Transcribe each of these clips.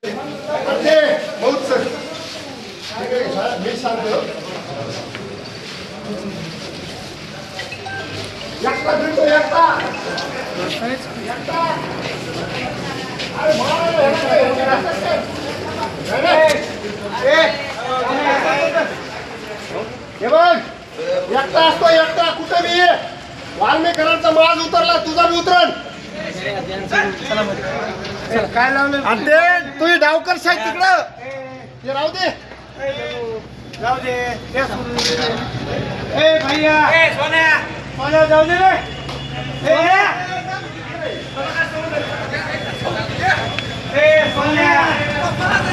बहुत सर मी सांगतो एकटा भेटतो एकटा अरे हे बघ एकटा असतो एकटा कुठे बी वाल्मीकरांचा माज उतरला तुझा बी उतरण काय लावलं ते तुझी डावकर साहेब तिकडं ते राहू दे जाऊ दे ए भैया ए सोन्या सोन्या जाऊ दे रे ए सोन्या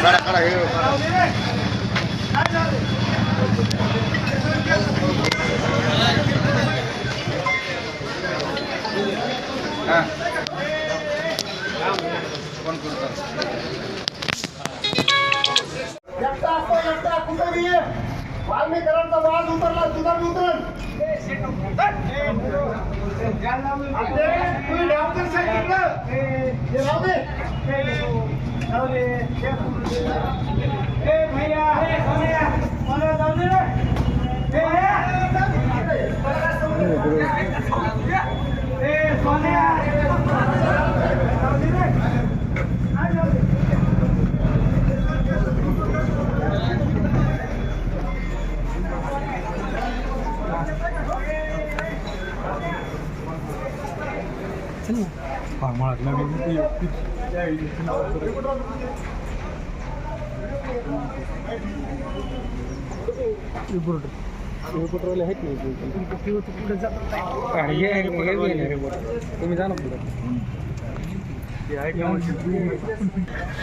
काढा काढा हे जाऊ दे रे काय जाऊ दे हां कोण करतो एकटा कुठे बी वाल्मीकरांचा वाज उतरला तुझा बी उतरण तुम्ही डावकर साहेब तिकडं राहू दे जाऊ दे ए भैया मला जाऊ दे ए सोन्या जाऊ दे काय जाऊ दे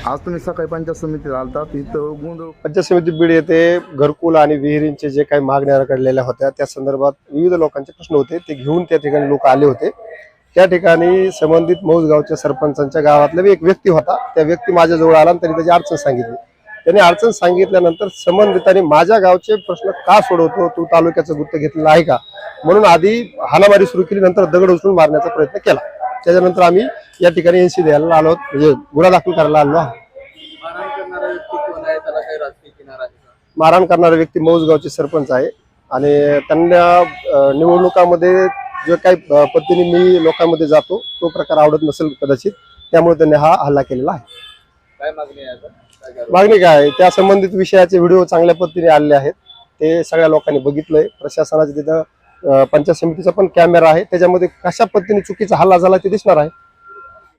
आज तुम्ही सकाळी पंचायत समितीला आलता तिथं गोंधळ पंचायत समिती बीड येथे घरकुल आणि विहिरींचे जे काही मागण्या रखडलेल्या होत्या त्या संदर्भात विविध लोकांचे प्रश्न होते ते घेऊन त्या ठिकाणी लोक आले होते। त्या ठिकाणी संबंधित मौजगावच्या सरपंचांच्या गावातला एक व्यक्ती होता। त्या व्यक्ती माझ्याजवळ आला आणि त्यांनी त्याची अडचण सांगितली। त्याने अडचण सांगितल्यानंतर संबंधितांनी माझ्या गावचे प्रश्न का सोडवतो तू तालुक्याचं गुत्त घेतलेलं आहे का म्हणून आधी हाणामारी सुरू केली, नंतर दगड उचलून मारण्याचा प्रयत्न केला। त्याच्यानंतर आम्ही या ठिकाणी एनसी द्यायला आलो, म्हणजे गुन्हा दाखल करायला आलो। मारहाण करणारा व्यक्ती मौजगावचे सरपंच आहे आणि त्यांना निवडणुकामध्ये जो काही पद्धतीने मी लोकांमध्ये जातो तो प्रकार आवडत नसेल कदाचित, त्यामुळे त्यांनी हा हल्ला केलेला आहे। काय मागणी आहे? मागणी काय आहे? त्या संबंधित विषयाचे व्हिडिओ चांगल्या पद्धतीने आलेले आहेत, ते सगळ्या लोकांनी बघितलंय। प्रशासनाच्या तिथं पंचायत समितीचा पण कॅमेरा आहे, त्याच्यामध्ये कशा पद्धतीने चुकीचा हल्ला झाला ते दिसणार आहे।